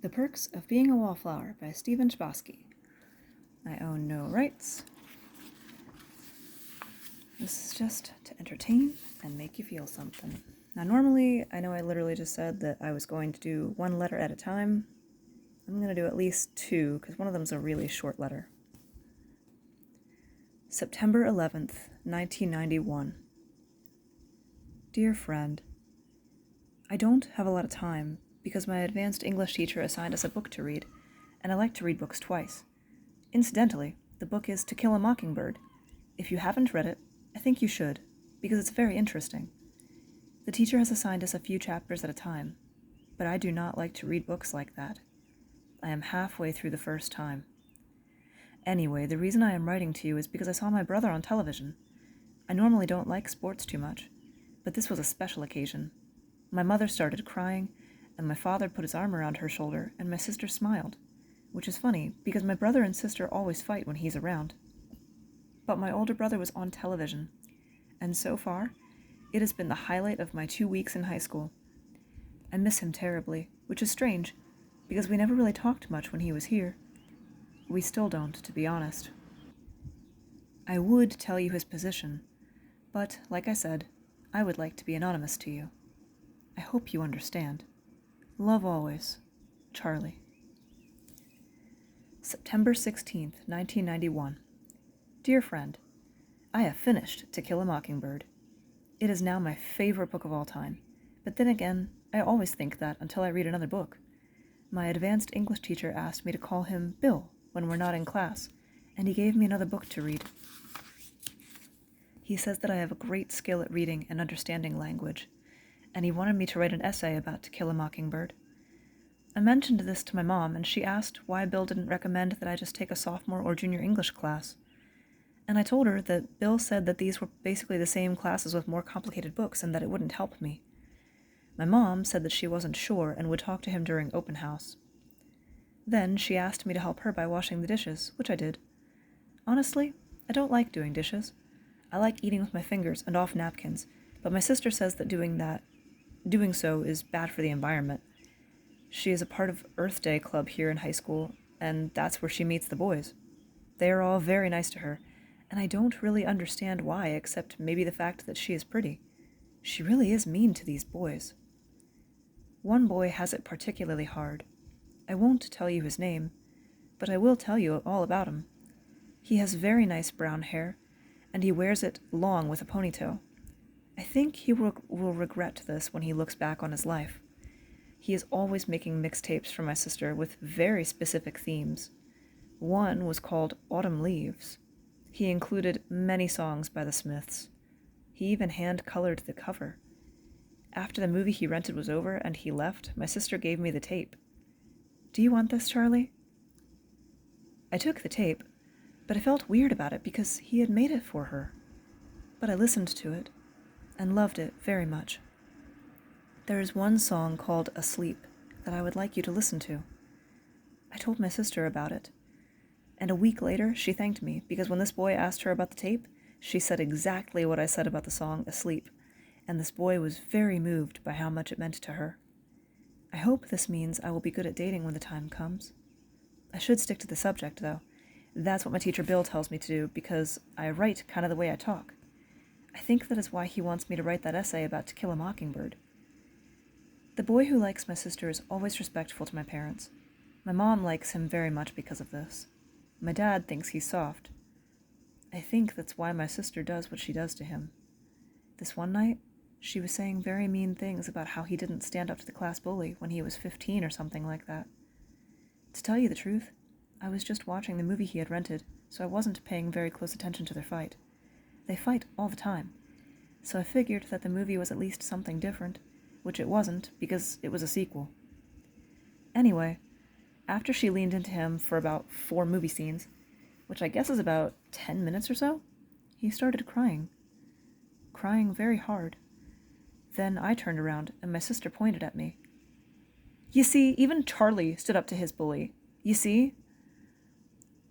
The Perks of Being a Wallflower by Stephen Chbosky. I own no rights. This is just to entertain and make you feel something. Now, normally, I know I literally just said that I was going to do one letter at a time. I'm going to do at least two, because one of them's a really short letter. September 11th, 1991. Dear friend, I don't have a lot of time because my advanced English teacher assigned us a book to read, and I like to read books twice. Incidentally, the book is To Kill a Mockingbird. If you haven't read it, I think you should, because it's very interesting. The teacher has assigned us a few chapters at a time, but I do not like to read books like that. I am halfway through the first time. Anyway, the reason I am writing to you is because I saw my brother on television. I normally don't like sports too much, but this was a special occasion. My mother started crying, and my father put his arm around her shoulder, and my sister smiled, which is funny because my brother and sister always fight when he's around. But my older brother was on television, and so far, it has been the highlight of my 2 weeks in high school. I miss him terribly, which is strange, because we never really talked much when he was here. We still don't, to be honest. I would tell you his position, but, like I said, I would like to be anonymous to you. I hope you understand. Love always, Charlie. September 16th, 1991. Dear friend, I have finished To Kill a Mockingbird. It is now my favorite book of all time, but then again, I always think that until I read another book. My advanced English teacher asked me to call him Bill when we're not in class, and he gave me another book to read. He says that I have a great skill at reading and understanding language, and he wanted me to write an essay about To Kill a Mockingbird. I mentioned this to my mom, and she asked why Bill didn't recommend that I just take a sophomore or junior English class. And I told her that Bill said that these were basically the same classes with more complicated books and that it wouldn't help me. My mom said that she wasn't sure and would talk to him during open house. Then she asked me to help her by washing the dishes, which I did. Honestly, I don't like doing dishes. I like eating with my fingers and off napkins, but my sister says that doing so is bad for the environment. She is a part of Earth Day Club here in high school, and that's where she meets the boys. They are all very nice to her, and I don't really understand why, except maybe the fact that she is pretty. She really is mean to these boys. One boy has it particularly hard. I won't tell you his name, but I will tell you all about him. He has very nice brown hair, and he wears it long with a ponytail. I think he will regret this when he looks back on his life. He is always making mixtapes for my sister with very specific themes. One was called Autumn Leaves. He included many songs by the Smiths. He even hand-colored the cover. After the movie he rented was over and he left, my sister gave me the tape. Do you want this, Charlie? I took the tape, but I felt weird about it because he had made it for her. But I listened to it and loved it very much. There is one song called Asleep that I would like you to listen to. I told my sister about it, and a week later she thanked me because when this boy asked her about the tape, she said exactly what I said about the song Asleep, and this boy was very moved by how much it meant to her. I hope this means I will be good at dating when the time comes. I should stick to the subject, though. That's what my teacher Bill tells me to do because I write kind of the way I talk. I think that is why he wants me to write that essay about To Kill a Mockingbird. The boy who likes my sister is always respectful to my parents. My mom likes him very much because of this. My dad thinks he's soft. I think that's why my sister does what she does to him. This one night, she was saying very mean things about how he didn't stand up to the class bully when he was 15 or something like that. To tell you the truth, I was just watching the movie he had rented, so I wasn't paying very close attention to their fight. They fight all the time, so I figured that the movie was at least something different, which it wasn't because it was a sequel. Anyway, after she leaned into him for about 4 movie scenes, which I guess is about 10 minutes or so, he started crying. Crying very hard. Then I turned around and my sister pointed at me. You see, even Charlie stood up to his bully. You see?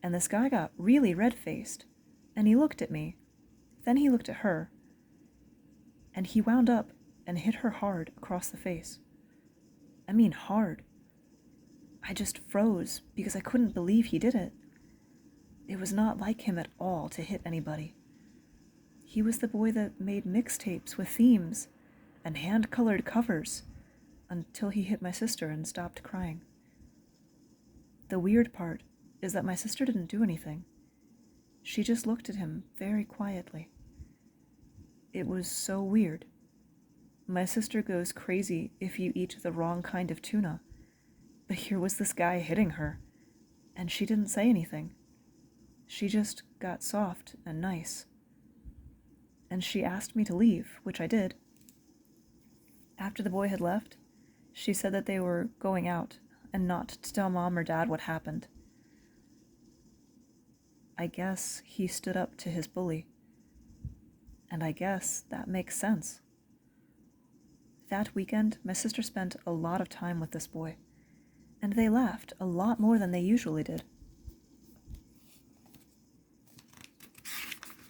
And this guy got really red-faced, and he looked at me. Then he looked at her, and he wound up and hit her hard across the face. I mean hard. I just froze because I couldn't believe he did it. It was not like him at all to hit anybody. He was the boy that made mixtapes with themes and hand-colored covers until he hit my sister and stopped crying. The weird part is that my sister didn't do anything. She just looked at him very quietly. It was so weird. My sister goes crazy if you eat the wrong kind of tuna, but here was this guy hitting her, and she didn't say anything. She just got soft and nice. And she asked me to leave, which I did. After the boy had left, she said that they were going out and not to tell Mom or Dad what happened. I guess he stood up to his bully. And I guess that makes sense. That weekend, my sister spent a lot of time with this boy, and they laughed a lot more than they usually did.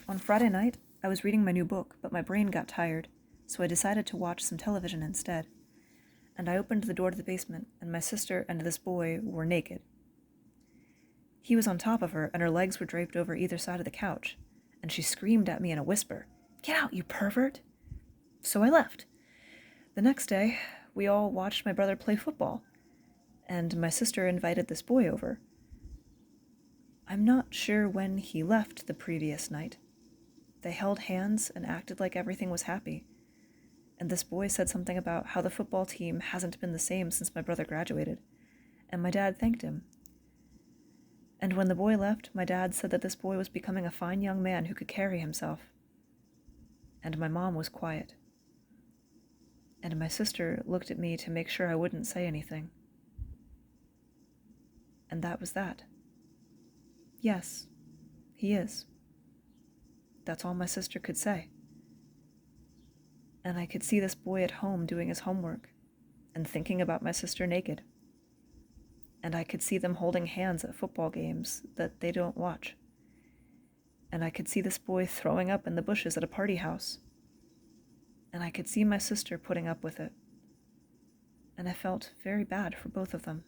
On Friday night, I was reading my new book, but my brain got tired, so I decided to watch some television instead. And I opened the door to the basement, and my sister and this boy were naked. He was on top of her, and her legs were draped over either side of the couch, and she screamed at me in a whisper, "Get out, you pervert!" So I left. The next day, we all watched my brother play football, and my sister invited this boy over. I'm not sure when he left the previous night. They held hands and acted like everything was happy. And this boy said something about how the football team hasn't been the same since my brother graduated, and my dad thanked him. And when the boy left, my dad said that this boy was becoming a fine young man who could carry himself. And my mom was quiet. And my sister looked at me to make sure I wouldn't say anything. And that was that. Yes, he is. That's all my sister could say. And I could see this boy at home doing his homework and thinking about my sister naked. And I could see them holding hands at football games that they don't watch. And I could see this boy throwing up in the bushes at a party house. And I could see my sister putting up with it. And I felt very bad for both of them.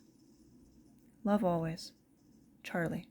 Love always, Charlie.